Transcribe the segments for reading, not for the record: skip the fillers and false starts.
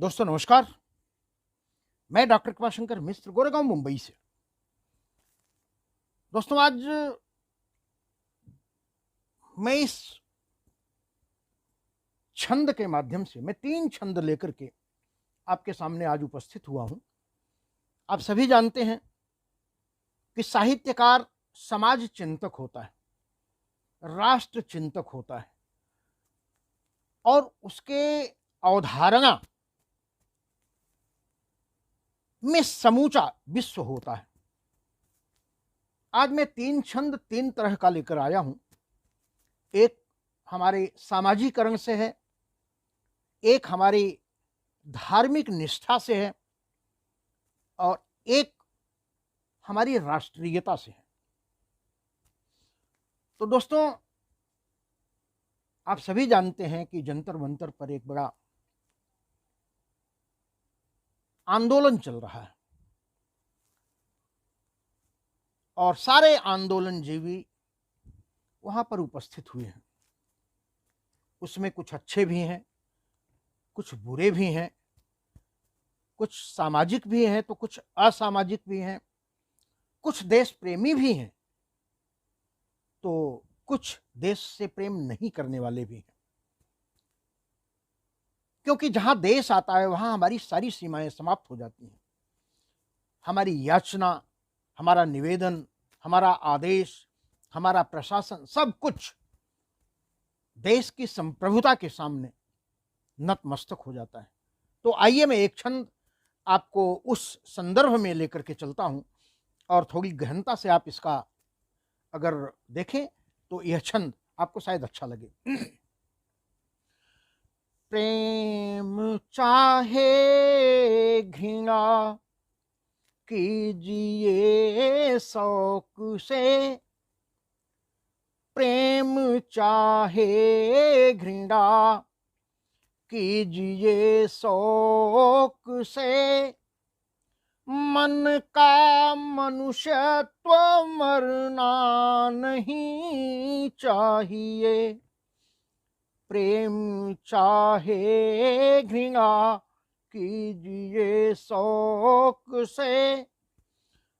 दोस्तों नमस्कार। मैं डॉक्टर कृपाशंकर मिश्र गोरेगांव मुंबई से। दोस्तों आज मैं इस छंद के माध्यम से मैं 3 छंद लेकर के आपके सामने आज उपस्थित हुआ हूं। आप सभी जानते हैं कि साहित्यकार समाज चिंतक होता है, राष्ट्र चिंतक होता है और उसके अवधारणा में समूचा विश्व होता है। आज मैं 3 छंद 3 तरह का लेकर आया हूं। एक हमारे सामाजिकरण से है, एक हमारी धार्मिक निष्ठा से है और एक हमारी राष्ट्रीयता से है। तो दोस्तों आप सभी जानते हैं कि जंतर मंतर पर एक बड़ा आंदोलन चल रहा है और सारे आंदोलनजीवी वहां पर उपस्थित हुए हैं। उसमें कुछ अच्छे भी हैं, कुछ बुरे भी हैं, कुछ सामाजिक भी हैं तो कुछ असामाजिक भी हैं, कुछ देश प्रेमी भी हैं तो कुछ देश से प्रेम नहीं करने वाले भी हैं। क्योंकि जहां देश आता है वहां हमारी सारी सीमाएं समाप्त हो जाती हैं। हमारी याचना, हमारा निवेदन, हमारा आदेश, हमारा प्रशासन, सब कुछ देश की संप्रभुता के सामने नतमस्तक हो जाता है। तो आइए मैं एक छंद आपको उस संदर्भ में लेकर के चलता हूं और थोड़ी गहनता से आप इसका अगर देखें तो यह छंद आपको शायद अच्छा लगे। प्रेम चाहे घृणा कीजिए शौक से, प्रेम चाहे घृणा कीजिए शौक से, मन का मनुष्यत्व मरना नहीं चाहिए। प्रेम चाहे घृणा कीजिए शौक से,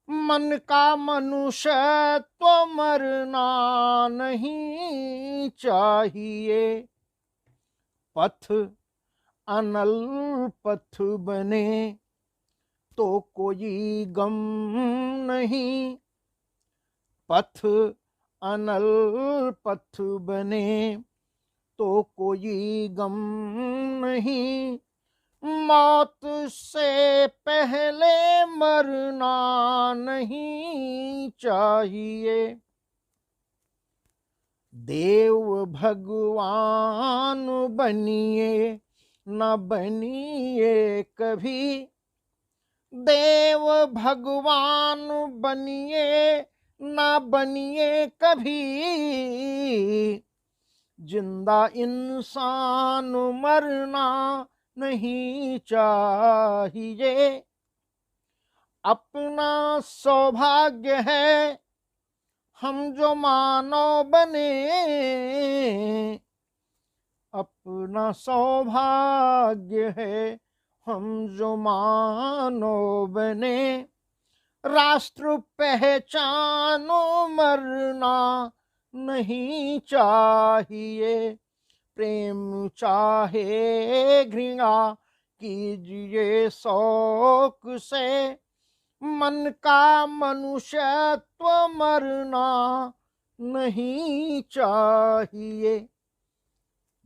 मन का मनुष्यत्व मरना नहीं चाहिए। पथ अनल पथ बने तो कोई गम नहीं, पथ अनल पथ बने तो कोई गम नहीं, मौत से पहले मरना नहीं चाहिए। देव भगवान बनिए न बनिए कभी, देव भगवान बनिए न बनिए कभी, जिंदा इंसान मरना नहीं चाहिए। अपना सौभाग्य है हम जो मानव बने, अपना सौभाग्य है हम जो मानव बने, राष्ट्र पहचानो मरना नहीं चाहिए। प्रेम चाहे घृणा कीजिए शौक से, मन का मनुष्यत्व मरना नहीं चाहिए।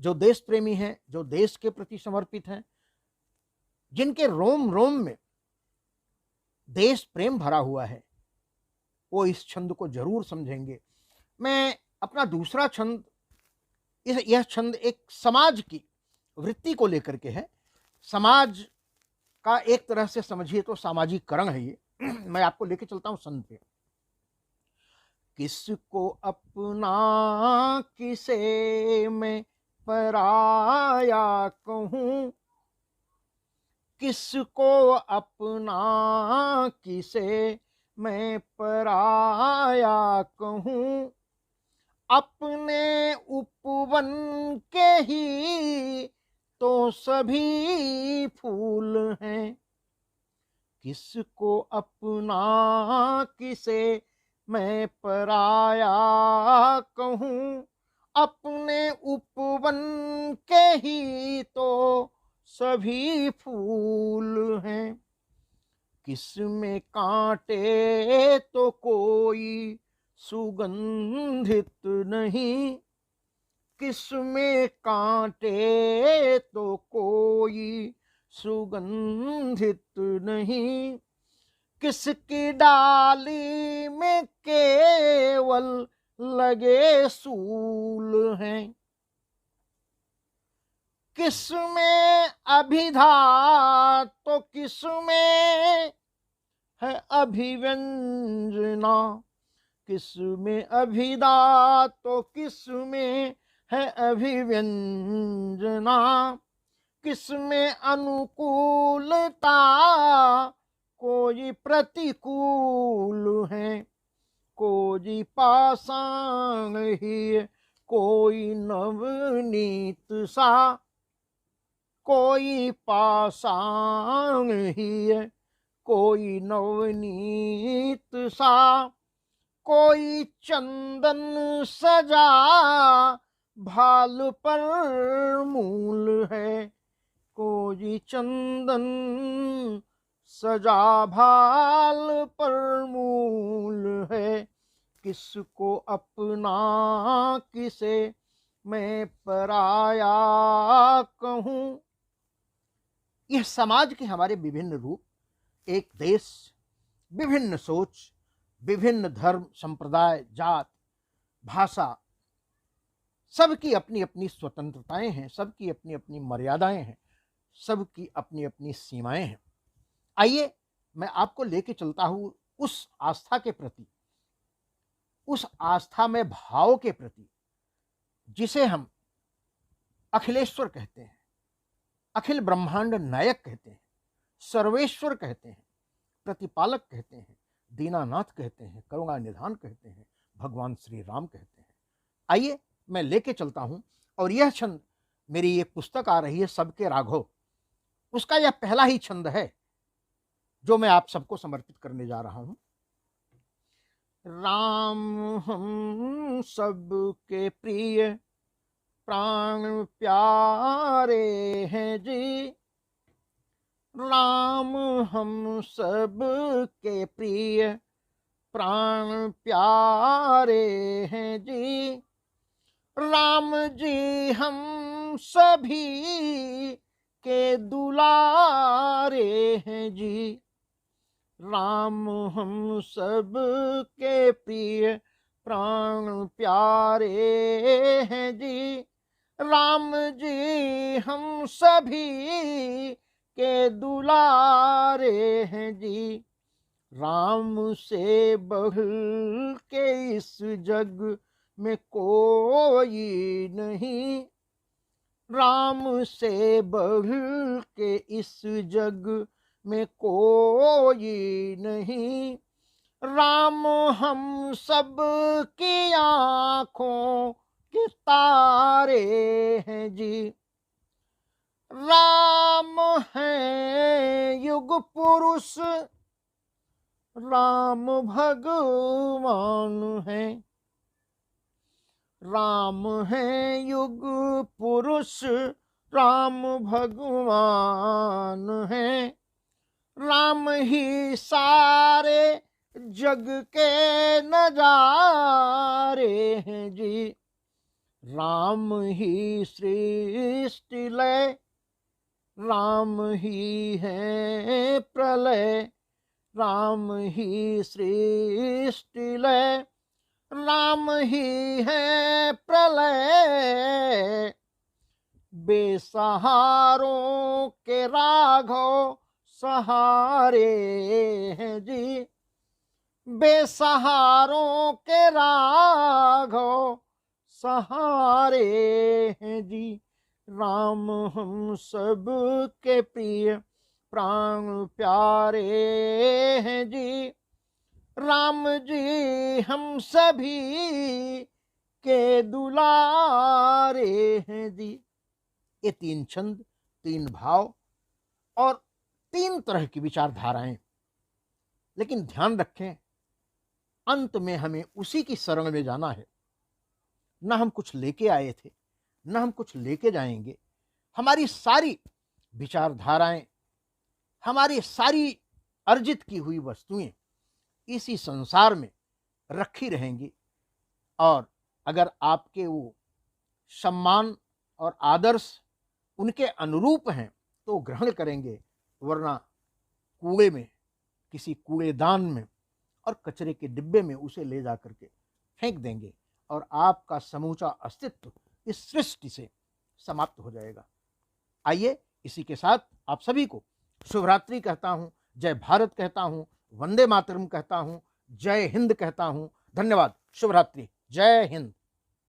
जो देश प्रेमी हैं, जो देश के प्रति समर्पित हैं, जिनके रोम रोम में देश प्रेम भरा हुआ है, वो इस छंद को जरूर समझेंगे। मैं अपना दूसरा छंद, यह छंद एक समाज की वृत्ति को लेकर के है। समाज का एक तरह से समझिए तो सामाजिकरण है ये। मैं आपको लेके चलता हूं संत पे। किसको अपना किसे मैं पराया कहूं, किसको अपना किसे मैं पराया कहूं, अपने उपवन के ही तो सभी फूल हैं। किसको अपना किसे मैं पराया कहूँ, अपने उपवन के ही तो सभी फूल हैं। किसमें कांटे तो कोई सुगंधित नहीं, किसमें कांटे तो कोई सुगंधित नहीं। किसकी डाली में केवल लगे सूल हैं। किसमें अभिधा तो किसमें है अभिव्यंजना, किसमें अभिधा तो किसमें है अभिव्यंजना। किसमें अनुकूलता कोई प्रतिकूल है, कोई पाषाण ही कोई नवनीत सा, कोई पाषाण ही कोई नवनीत सा। कोई चंदन सजा भाल पर मूल है, कोई चंदन सजा भाल पर मूल है। किसको अपना किसे मैं पराया कहूँ। यह समाज के हमारे विभिन्न रूप, एक देश, विभिन्न सोच, विभिन्न धर्म, संप्रदाय, जात, भाषा, सबकी अपनी अपनी स्वतंत्रताएं हैं, सबकी अपनी अपनी मर्यादाएं हैं, सबकी अपनी अपनी सीमाएं हैं। आइए मैं आपको लेके चलता हूं उस आस्था के प्रति, उस आस्था में भाव के प्रति जिसे हम अखिलेश्वर कहते हैं, अखिल ब्रह्मांड नायक कहते हैं, सर्वेश्वर कहते हैं, प्रतिपालक कहते हैं, दीनानाथ कहते हैं, करुणा निधान कहते हैं, भगवान श्री राम कहते हैं। आइए मैं लेके चलता हूं। और यह छंद, मेरी एक पुस्तक आ रही है सबके राघव, उसका यह पहला ही छंद है जो मैं आप सबको समर्पित करने जा रहा हूं। राम हम सबके प्रिय प्राण प्यारे हैं जी, राम हम सब के प्रिय प्राण प्यारे हैं जी। राम जी हम सभी के दुलारे हैं जी, राम हम सब के प्रिय प्राण प्यारे हैं जी। राम जी हम सभी के दुलारे हैं जी। राम से बढ़ के इस जग में कोई नहीं, राम से बढ़ के इस जग में कोई नहीं। राम हम सब की आँखों के तारे हैं जी। राम है युग पुरुष, राम भगवान है। राम है युग पुरुष, राम भगवान है। राम ही सारे जग के नजारे हैं जी। राम ही सृष्टि लय, राम ही है प्रलय। राम ही सृष्टि लय, राम ही है प्रलय। बेसहारों के राघव सहारे हैं जी। बेसहारों के राघव सहारे हैं जी। राम हम सब के प्रिय प्राण प्यारे हैं जी। राम जी हम सभी के दुलारे हैं जी। ये 3 छंद, 3 भाव और 3 तरह की विचारधाराएं। लेकिन ध्यान रखें, अंत में हमें उसी की शरण में जाना है। न हम कुछ लेके आए थे, न हम कुछ लेके जाएंगे। हमारी सारी विचारधाराएं, हमारी सारी अर्जित की हुई वस्तुएं इसी संसार में रखी रहेंगी। और अगर आपके वो सम्मान और आदर्श उनके अनुरूप हैं तो ग्रहण करेंगे, वरना कुएं में, किसी कूड़ेदान में और कचरे के डिब्बे में उसे ले जा करके फेंक देंगे और आपका समूचा अस्तित्व इस सृष्टि से समाप्त हो जाएगा। आइए, इसी के साथ आप सभी को शुभरात्रि कहता हूं, जय भारत कहता हूं, वंदे मातरम कहता हूं, जय हिंद कहता हूं। धन्यवाद। शुभरात्रि। जय हिंद।